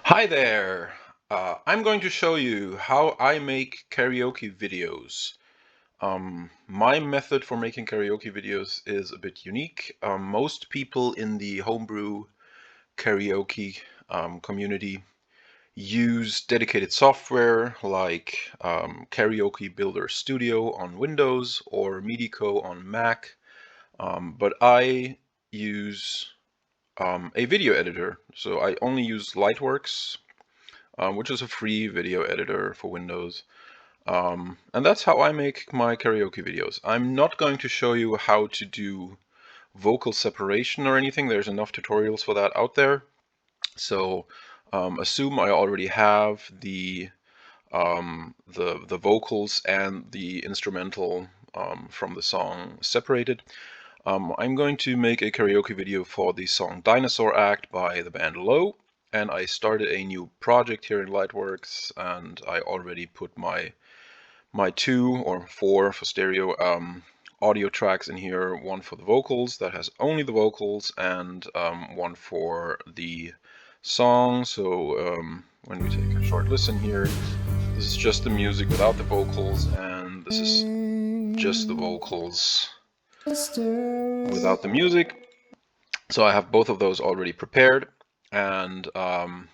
Hi there! I'm going to show you how I make karaoke videos. My method for making karaoke videos is a bit unique. Most people in the homebrew karaoke community use dedicated software like Karaoke Builder Studio on Windows or Medico on Mac, but I use a video editor. So I only use Lightworks, which is a free video editor for Windows. And that's how I make my karaoke videos. I'm not going to show you how to do vocal separation or anything. There's enough tutorials for that out there. So assume I already have the vocals and the instrumental from the song separated. I'm going to make a karaoke video for the song Dinosaur Act by the band Low, and I started a new project here in Lightworks, and I already put my 2 or 4 for stereo audio tracks in here, one for the vocals that has only the vocals, and one for the song. So when we take a short listen here, this is just the music without the vocals, and this is just the vocals without the music. So I have both of those already prepared, and I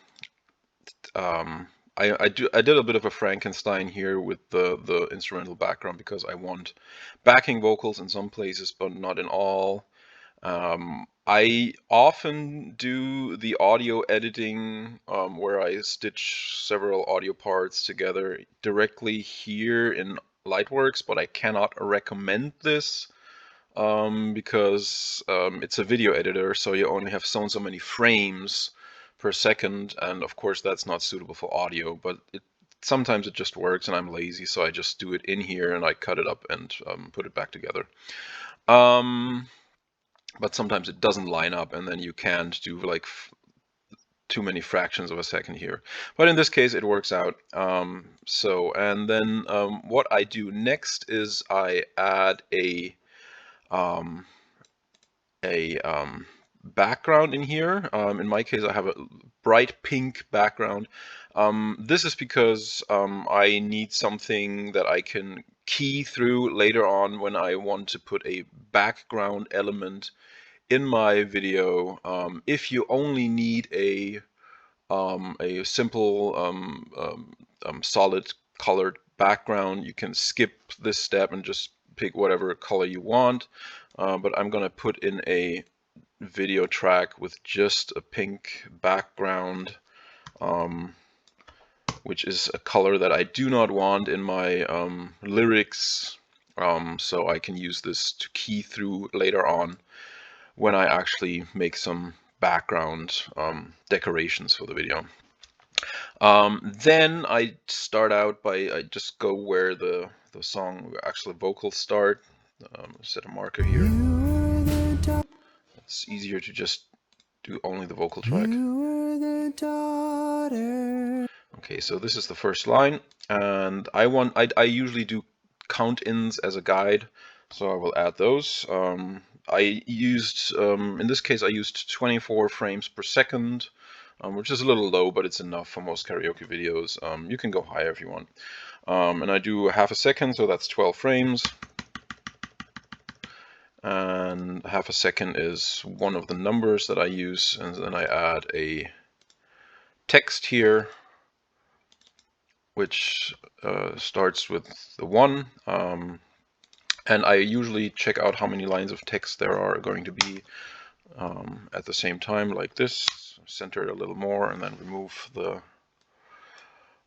did a bit of a Frankenstein here with the instrumental background because I want backing vocals in some places, but not in all. I often do the audio editing where I stitch several audio parts together directly here in Lightworks, but I cannot recommend this because it's a video editor, so you only have so many frames per second, and of course that's not suitable for audio, but sometimes it just works and I'm lazy, so I just do it in here and I cut it up and put it back together. But sometimes it doesn't line up, and then you can't do like too many fractions of a second here. But in this case, it works out. And then what I do next is I add a background in here. In my case, I have a bright pink background. This is because I need something that I can key through later on when I want to put a background element in my video. If you only need a simple solid colored background, you can skip this step and just pick whatever color you want. But I'm gonna put in a video track with just a pink background, which is a color that I do not want in my lyrics, so I can use this to key through later on when I actually make some background decorations for the video. Then I start out by, I just go where the song, actual vocals start, set a marker here. It's easier to just do only the vocal track. Okay, so this is the first line, and I usually do count-ins as a guide, so I will add those. I used, in this case, I used 24 frames per second, which is a little low, but it's enough for most karaoke videos. You can go higher if you want. And I do half a second, so that's 12 frames. And half a second is one of the numbers that I use, and then I add a text here, which starts with the 1. And I usually check out how many lines of text there are going to be at the same time, like this. Center it a little more, and then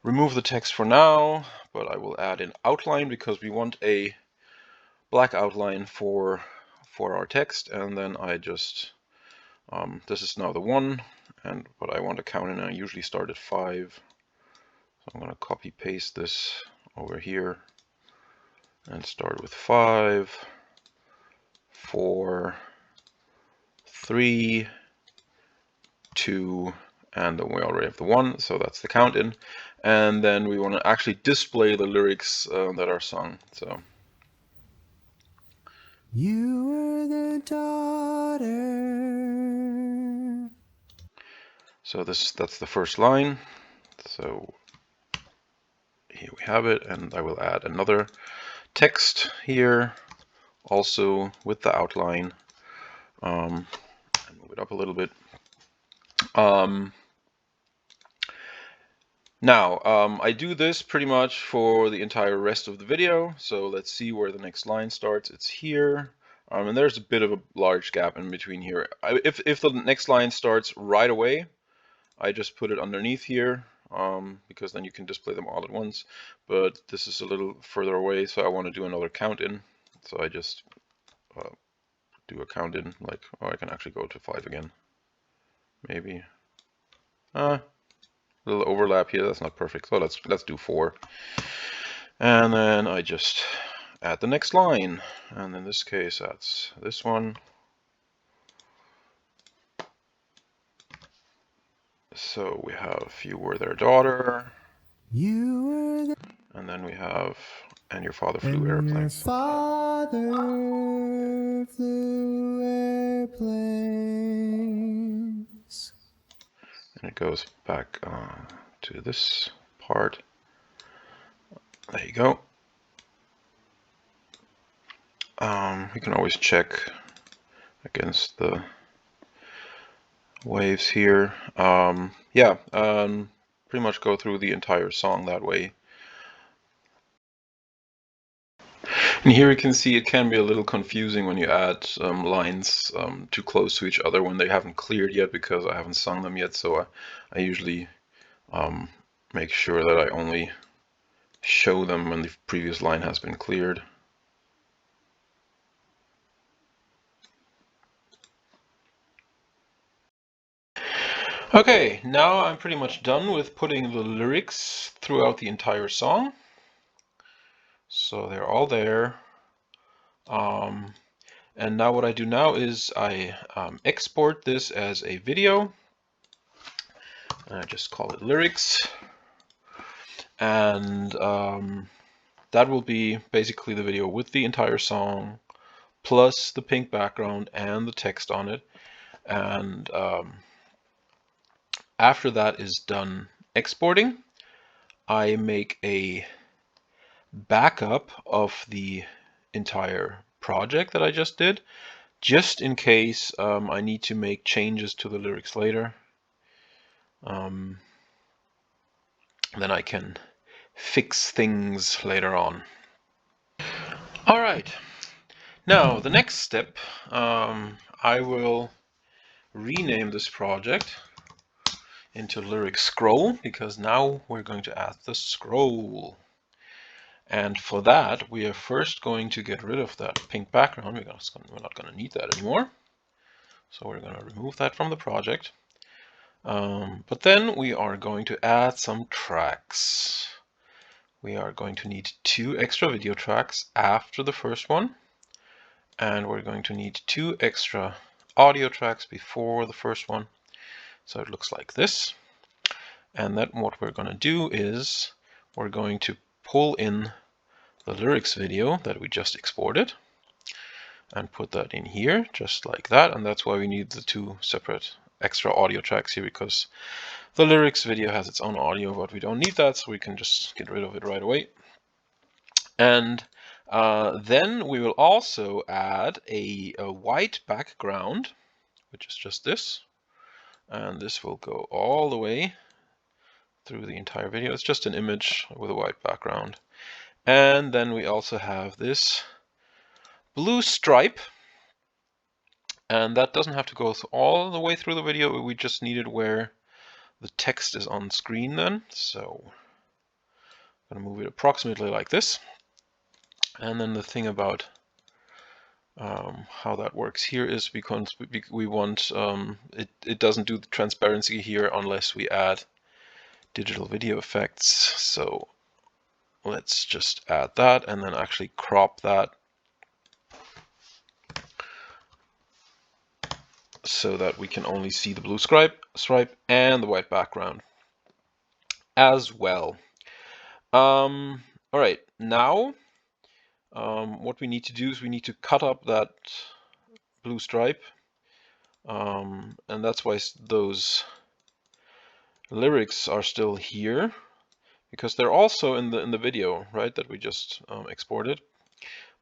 remove the text for now. But I will add an outline because we want a black outline for our text. And then I just this is now the 1, but I want to count, and I usually start at 5. So I'm going to copy paste this over here and start with 5, 4, 3, 2, and then we already have the 1, so that's the count in. And then we want to actually display the lyrics that are sung. So you were the daughter. So that's the first line. So here we have it, and I will add another text here, also with the outline. And move it up a little bit. Now, I do this pretty much for the entire rest of the video. So let's see where the next line starts. It's here. And there's a bit of a large gap in between here. If the next line starts right away, I just put it underneath here, because then you can display them all at once. But this is a little further away, so I want to do another count in. So I just do a count in, like, oh, I can actually go to 5 again. Maybe. A little overlap here, that's not perfect. So let's do 4. And then I just add the next line. And in this case, that's this one. So we have "You were their daughter." You were the... And then we have "And your father flew airplanes." Your father flew airplanes. And it goes back to this part. There you go. You can always check against the waves here. Pretty much go through the entire song that way. And here you can see it can be a little confusing when you add lines too close to each other when they haven't cleared yet, because I haven't sung them yet. So I usually make sure that I only show them when the previous line has been cleared. Okay, now I'm pretty much done with putting the lyrics throughout the entire song. So they're all there. And now what I do now is I export this as a video. And I just call it lyrics. And that will be basically the video with the entire song, plus the pink background and the text on it. And after that is done exporting, I make a backup of the entire project that I just did, just in case I need to make changes to the lyrics later. Then I can fix things later on. All right. Now, the next step, I will rename this project into Lyric Scroll, because now we're going to add the scroll. And for that, we are first going to get rid of that pink background. We're not going to need that anymore. So we're going to remove that from the project. But then we are going to add some tracks. We are going to need 2 extra video tracks after the first one. And we're going to need 2 extra audio tracks before the first one. So it looks like this. And then what we're going to do is we're going to pull in the lyrics video that we just exported and put that in here just like that. And that's why we need the 2 separate extra audio tracks here, because the lyrics video has its own audio, but we don't need that, so we can just get rid of it right away. And then we will also add a white background, which is just this. And this will go all the way through the entire video. It's just an image with a white background. And then we also have this blue stripe. And that doesn't have to go all the way through the video. We just need it where the text is on screen then. So I'm going to move it approximately like this. And then the thing about how that works here is because we want, it doesn't do the transparency here unless we add digital video effects. So let's just add that and then actually crop that so that we can only see the blue stripe and the white background as well. All right, now what we need to do is we need to cut up that blue stripe, and that's why those lyrics are still here because they're also in the video, right, that we just exported.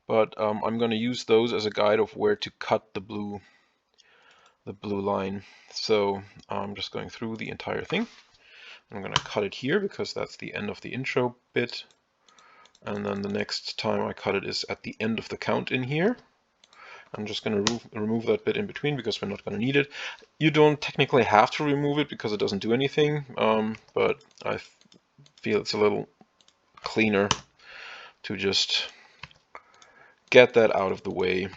But I'm going to use those as a guide of where to cut the blue line. So I'm just going through the entire thing. I'm going to cut it here because that's the end of the intro bit. And then the next time I cut it is at the end of the count in here. I'm just going to remove that bit in between because we're not going to need it. You don't technically have to remove it because it doesn't do anything, but I feel it's a little cleaner to just get that out of the way.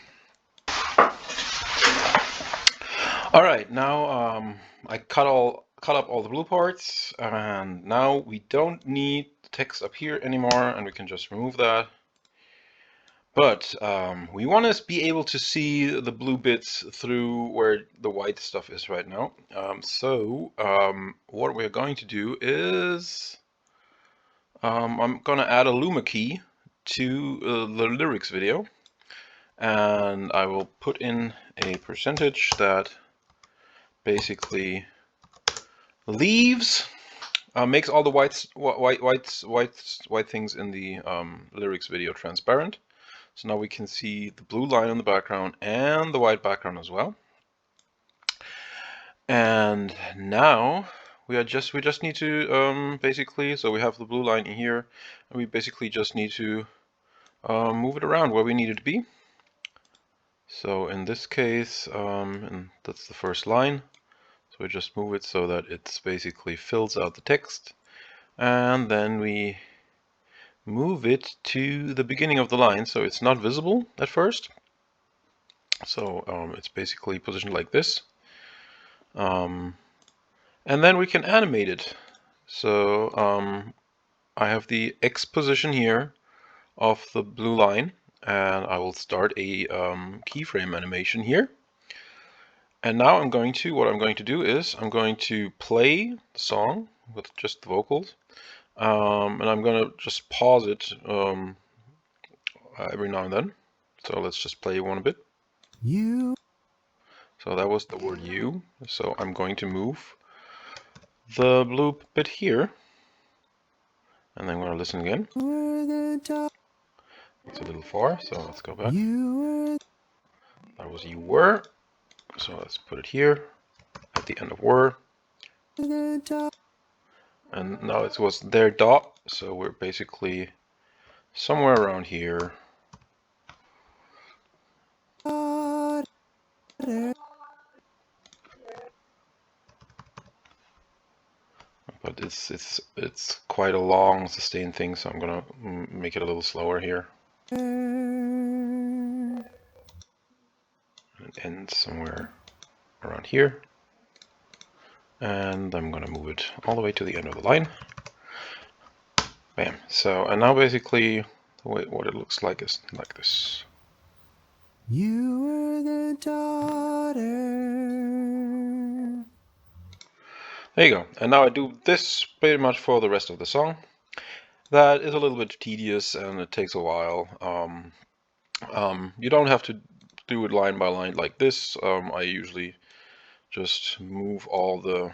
All right, now I cut up all the blue parts, and now we don't need the text up here anymore, and we can just remove that. But we want to be able to see the blue bits through where the white stuff is right now. So what we're going to do is I'm going to add a Luma key to the lyrics video, and I will put in a percentage that basically leaves makes all the white things in the lyrics video transparent. So now we can see the blue line in the background and the white background as well. And now we just need to basically, so we have the blue line in here, and we basically just need to move it around where we need it to be. So in this case, and that's the first line. So we just move it so that it basically fills out the text, and then we move it to the beginning of the line so it's not visible at first. So it's basically positioned like this. And then we can animate it. So I have the X position here of the blue line, and I will start a keyframe animation here. And now what I'm going to do is I'm going to play the song with just the vocals. And I'm going to just pause it every now and then. So let's just play one a bit. You. So that was the word you. So I'm going to move the blue bit here. And then I'm going to listen again. It's a little far, so let's go back. That was you were. So let's put it here at the end of were. And now it was their dot, so we're basically somewhere around here. But it's quite a long sustained thing, so I'm gonna make it a little slower here. And it ends somewhere around here. And I'm gonna move it all the way to the end of the line. Bam. So, and now basically what it looks like is like this. You were the daughter. There you go. And now I do this pretty much for the rest of the song. That is a little bit tedious and it takes a while. You don't have to do it line by line like this. I usually just move all the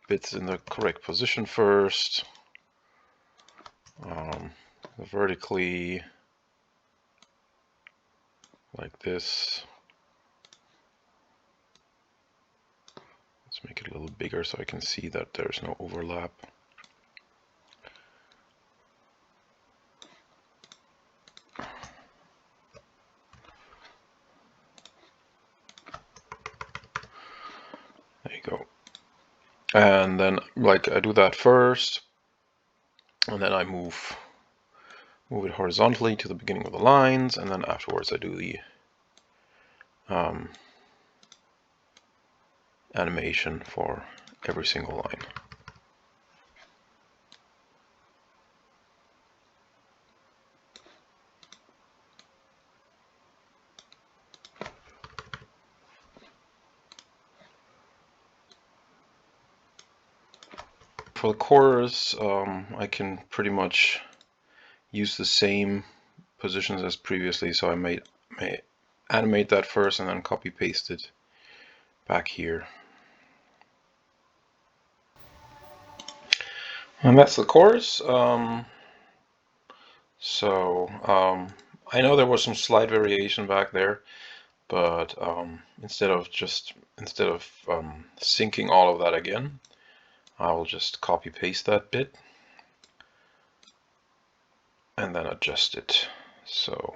bits in the correct position first. Vertically, like this. Let's make it a little bigger so I can see that there's no overlap. There you go. And then like I do that first, and then I move it horizontally to the beginning of the lines, and then afterwards I do the animation for every single line. For the chorus, I can pretty much use the same positions as previously, so I may animate that first and then copy paste it back here. And that's the chorus. I know there was some slight variation back there, but instead of syncing all of that again, I will just copy paste that bit and then adjust it. So,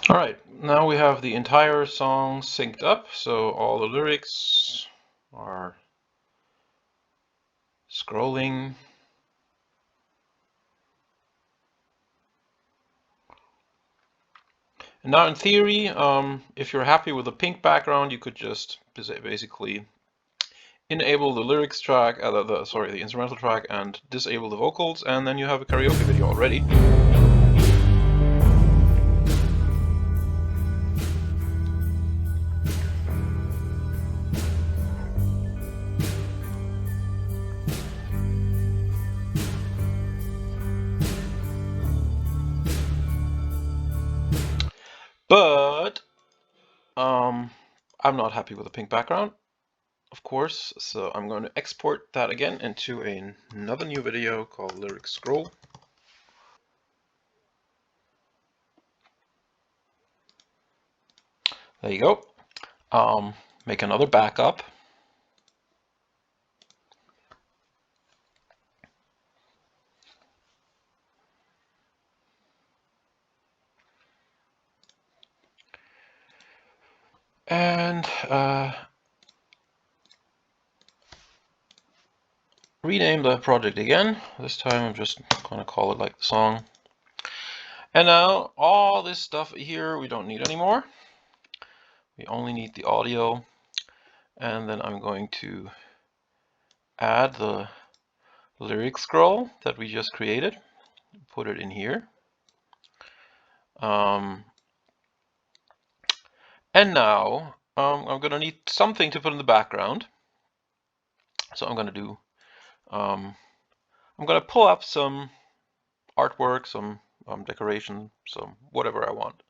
all right, now we have the entire song synced up, so all the lyrics are scrolling. And now in theory, if you're happy with the pink background, you could just basically enable the lyrics track, the instrumental track, and disable the vocals, and then you have a karaoke video already. But I'm not happy with the pink background, of course, so I'm going to export that again into another new video called Lyric Scroll. There you go. Make another backup. And rename the project again. This time I'm just going to call it like the song. And now all this stuff here we don't need anymore. We only need the audio. And then I'm going to add the lyric scroll that we just created. Put it in here. And now I'm going to need something to put in the background. So I'm going to do, I'm going to pull up some artwork, some decoration, some whatever I want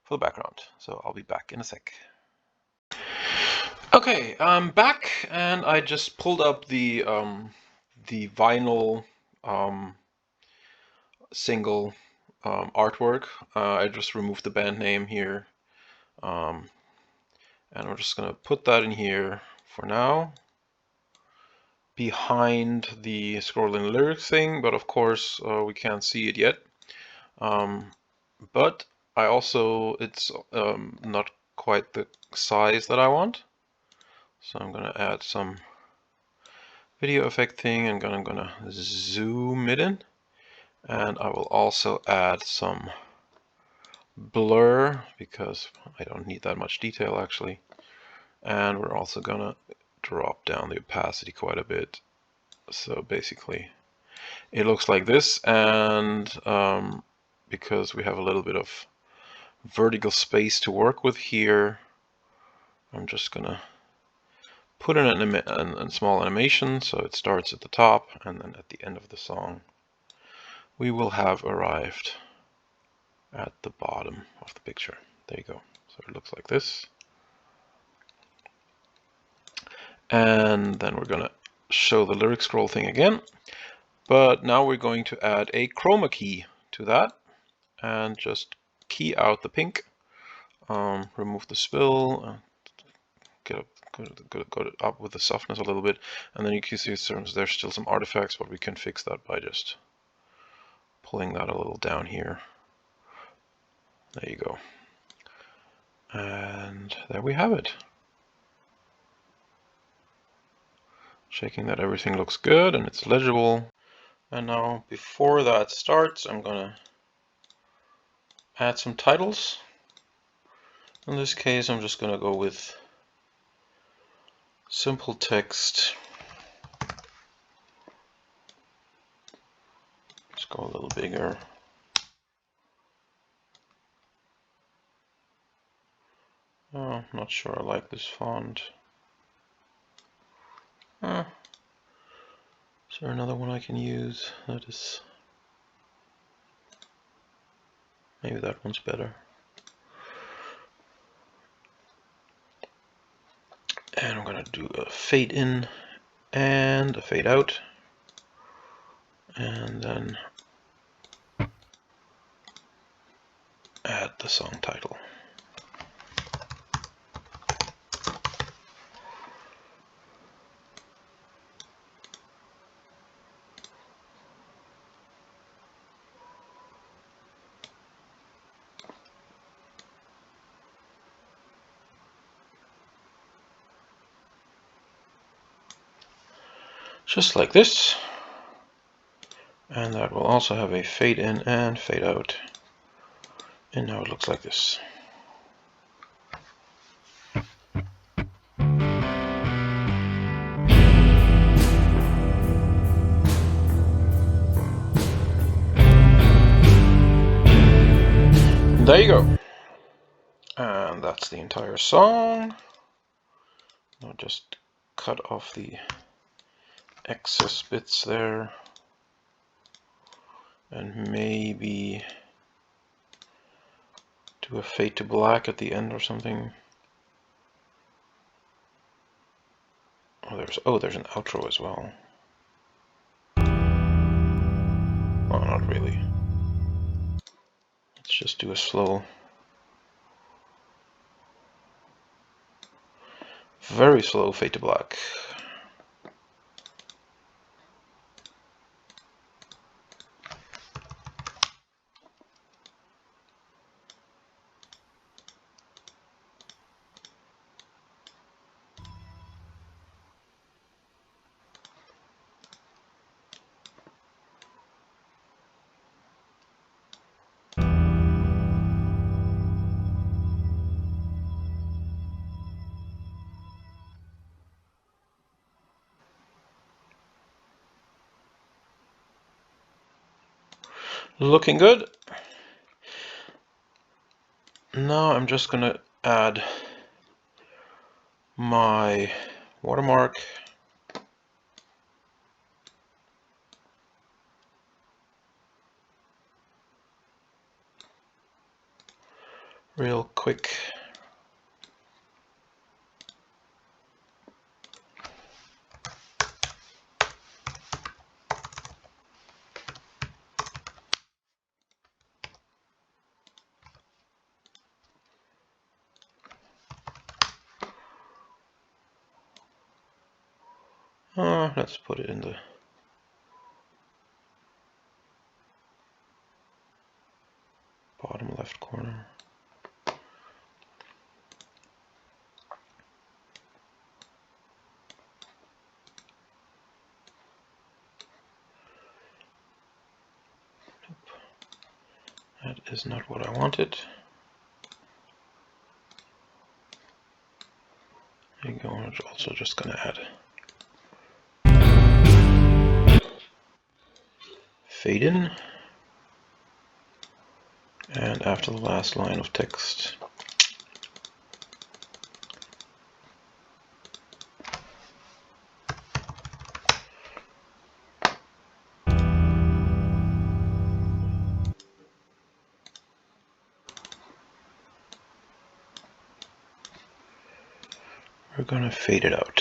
for the background. So I'll be back in a sec. Okay, I'm back, and I just pulled up the vinyl single artwork. I just removed the band name here, and I'm just gonna put that in here for now, behind the scrolling lyrics thing. But of course, we can't see it yet. But I also, it's not quite the size that I want. So I'm gonna add some video effect thing, and I'm gonna zoom it in, and I will also add some blur because I don't need that much detail actually, and we're also gonna drop down the opacity quite a bit, so basically it looks like this. And because we have a little bit of vertical space to work with here, I'm just gonna put in a small animation so it starts at the top, and then at the end of the song we will have arrived at the bottom of the picture. There you go. So it looks like this. And then we're gonna show the lyric scroll thing again, but now we're going to add a chroma key to that and just key out the pink, remove the spill, go up with the softness a little bit, and then you can see there's still some artifacts, but we can fix that by just pulling that a little down here. There you go. And there we have it. Checking that everything looks good and it's legible. And now before that starts, I'm gonna add some titles. In this case, I'm just gonna go with simple text. Let's go a little bigger. Oh, not sure I like this font. Is there another one I can use that is... Maybe that one's better. And I'm gonna do a fade in and a fade out. and then add the song title. Just like this. And that will also have a fade in and fade out. And now it looks like this. There you go. And that's the entire song. I'll just cut off the excess bits there. And maybe do a fade to black at the end or something. Oh, there's an outro as well. Oh, not really. Let's just do a slow, very slow fade to black. Looking good. Now I'm just gonna add my watermark. Real quick. Let's put it in the bottom left corner. That is not what I wanted. There you go. I'm also just going to add fade in, and after the last line of text, we're going to fade it out.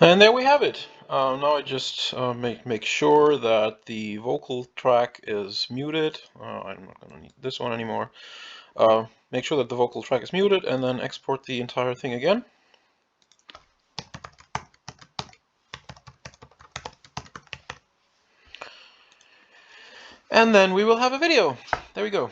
And there we have it. Now I just make sure that the vocal track is muted. I'm not going to need this one anymore. Make sure that the vocal track is muted, and then export the entire thing again. And then we will have a video. There we go.